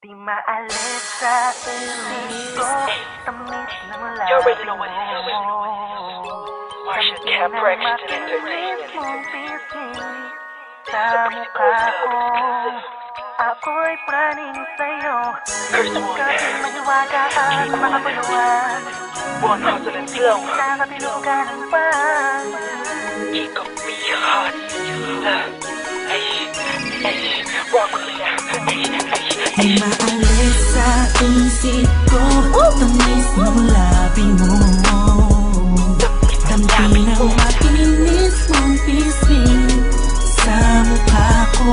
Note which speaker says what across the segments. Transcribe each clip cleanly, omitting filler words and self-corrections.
Speaker 1: Di maalis sa isip ko, tamis ng labi
Speaker 2: You already know what it is.
Speaker 1: mo.
Speaker 2: Martian
Speaker 1: Kampi
Speaker 2: Cap
Speaker 1: ng
Speaker 2: Braxton
Speaker 1: makinis
Speaker 2: Entertainment.
Speaker 1: mong pisngi sa mukha ko. Ako'y praning sa'yo.
Speaker 2: First one.
Speaker 1: Kaping mahiwagaan, makapuluan.
Speaker 2: One hustle and flow.
Speaker 1: Sa kapilugan ng pang.
Speaker 2: You gon' be hot. Walk with me now.
Speaker 3: Di maalis sa isip ko, tamis ng labi mo. Dampi ng makinis mong pisngi sa mukha ko.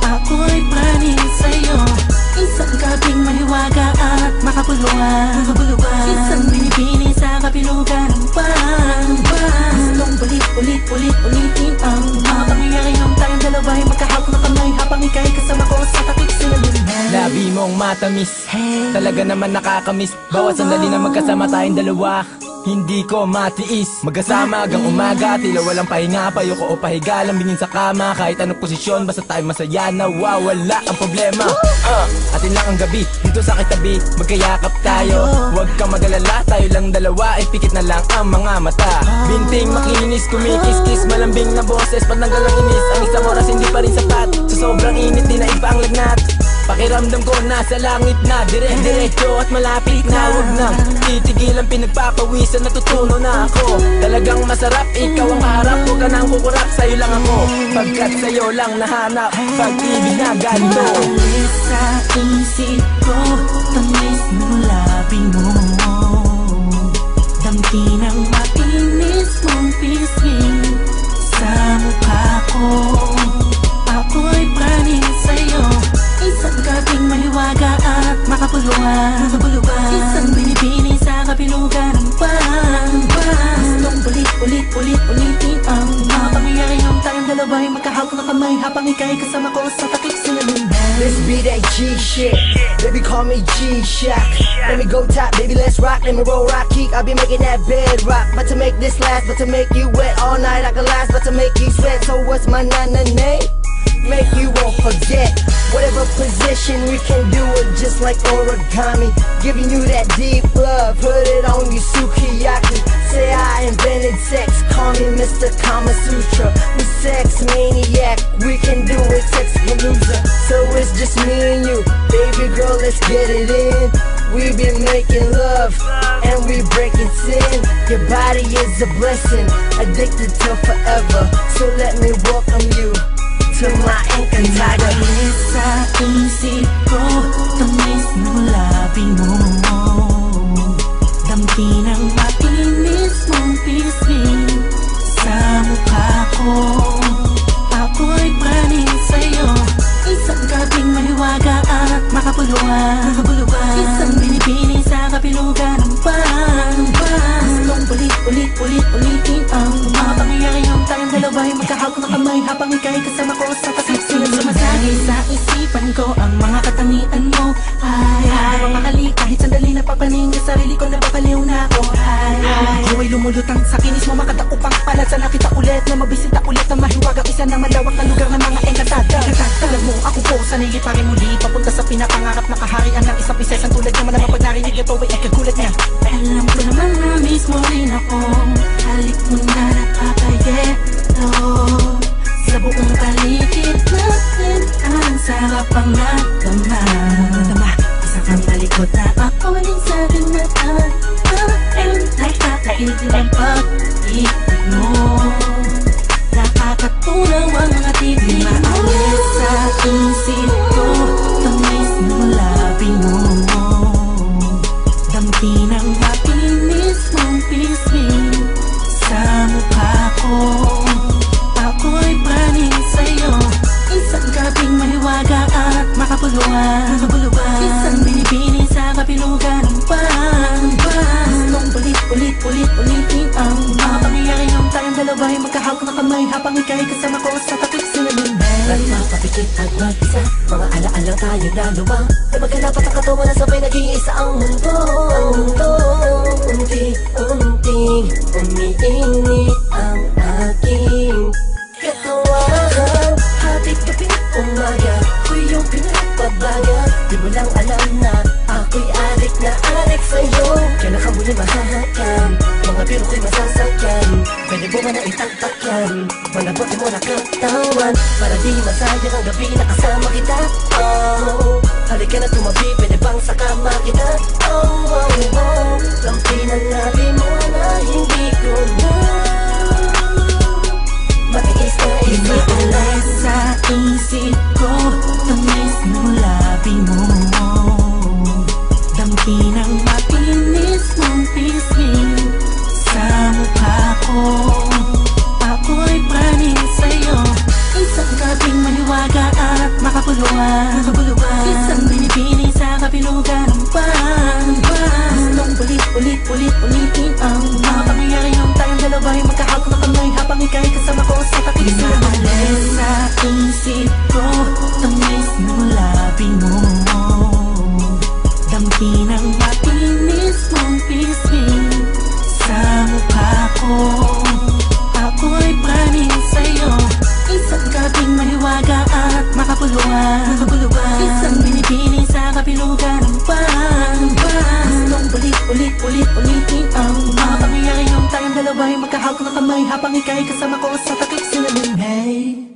Speaker 3: Ako'y praning sa'yo, isang gabing mahiwaga at makapuluan. Isang binibini sa kapilugan ng pang. Gustong ulitin ang mga pangyayari ng tayong dalawa'y magkahawak na kamay habang ika'y kasama ko sa takip sinaliman.
Speaker 4: Labi mong matamis, talaga naman nakakamiss. Bawat sandali na magkasama tayong dalawa, hindi ko matiis. Magkasama hanggang umaga, tila walang pahinga. Payoko o pahiga, lambingin sa kama. Kahit anong posisyon, basta tayo masaya, nawawala ang problema. Atin lang ang gabi, dito sa kitabi, magkayakap tayo. Huwag kang mag-alala, tayo lang dalawa, ipikit na lang ang mga mata. Binting makinis, kumikis-kis, malambing na boses, pananggal ang inis. Ang isang oras hindi pa rin sapat, sa sobrang init di na iba ang lagnat. Pakiramdam ko nasa langit na, dire-diretso at malapit na. Huwag nang titigilan, pinagpapawisan, natutunaw na ako. Talagang masarap, ikaw ang kaharap, huwag ka nang kukurap, sa'yo lang ako. Pagkat sa'yo lang nahanap, pag-ibig na ganito.
Speaker 3: Maalis sa isip ko, tamis ng labi mo. Dampi ng makinis mong pisngi sa mukha ko. Ako'y praning sa'yo, isang gabing mahiwaga at makapuluan. Isang binibini sa kapilugan ng pang. Gustong ulitin ang mga pangyayari ng tayong dalawa'y magkahawak na kamay habang ika'y kasama ko sa takip sinaliman.
Speaker 5: Let's be that G shit, baby call me G-Shock. Let me go top, baby let's rock, let me roll rock kick. I be making that bed rock, but to make this last, but to make you wet all night I can last, but to make you sweat. So what's my name? Make you won't forget. Whatever position we can do it just like origami. Giving you that deep love, put it on you sukiyaki. Say I invented sex, call me Mr. Kama Sutra. We sex maniac, we can do it sex palooza. So it's just me and you, baby girl let's get it in. We been making love and we breaking sin. Your body is a blessing, addicted to forever. So let me welcome you to my encantada.
Speaker 3: Maalis sa isip ko, tamis ng labi mo. Dampi ng makinis mong pisngi sa mukha ko. Ako'y praning sa'yo, isang gabing mahiwaga at makapuluan. Isang binibini sa kapilugan ng pang. Gustong ulitin ang mga pangyayari ng tayong dalawa'y magkahawak na kamay habang ika'y kasama ko sa takip sinaliman. Sumasagi sa isipan ko ang mga katangian mo. Mamakali kahit sandali napapaning sa sarili ko, napapaliw na ako. Huwag lumulutang sa kinis mo, makadaupang palad sa nakita ulit na mabisita ulit na mahiwagang isa ng malawak na lugar ng mga engkantada. Alam mo ako po, sanay liparin muli papunta sa pinapangarap na kaharian ng isang prinsesang tulad niya. Malamang pag narinig ito ay kagulat niya. Alam ko naman na mismo rin ako, halik mo na nakakayelo. Sa buong paligid natin ang sarap ang nadama. Isa kang talikod na ako rin sa aking mata. Nakakaigil ang pag-ibig mo, nakakatunaw ang mga titig mo. Maalis sa isip ko, tamis ng labi mo. Dampi ng makinis mong pisngi sa mukha ko. Ako'y praning sa'yo, isang gabing mahiwaga at makapuluan. Isang binibini sa kapilugan ng pang. Gustong ulitin ang mga pangyayari ng tayong dalawa'y magkahawak na kamay habang ika'y kasama ko sa takip sinaliman.
Speaker 5: Nagpapapikit at mag-isa, mga alaala tayong dalawa. Na magkalapat ang katawan na sabay nag-iisa ang mundo. Unti-unting umiinit ang aking katawan. Hatid gabi umaga, ko yung pinagpabaga. Di mo lang alam na ako'y adik na adik sa'yo. Kailan ka muli mahahakan, mga biro ko'y masasakyan. Pwede mo man na itagtak yan, malabotin mo na katawan, para di masayang ang gabi na kasama kita. Oh, halika na tumabi, pwede bang sa kama kita? Oh, oh, oh, lampinan natin mo na hindi ko na matiis na
Speaker 3: Inaalay sa isip ko, tamis ng labi mo, dampi ng mapinis mong pisngi sa mukha ko. Ako'y praning sa'yo, isang gabing maliwaga at makapuluan, isang binibini sa kapilugan ng buwan. Gustong ulitin ang mga pangyayari ng tayong dalawa'y magkahawak na kamay habang ika'y kasama ko sa takis na mali. Sa isip ko, tamis ng labi mo, dampi ng mapinis mong pisngi sa mukha ko. Ako'y praning sa'yo, isang gabing maliwaga at makapuluan, isang binibini sa kapilugan ng buwan. Gustong ulitin ang mga pangyayari ng tayong dalawa'y magkahawak na kamay habang ika'y kasama ko sa takip sinalunay.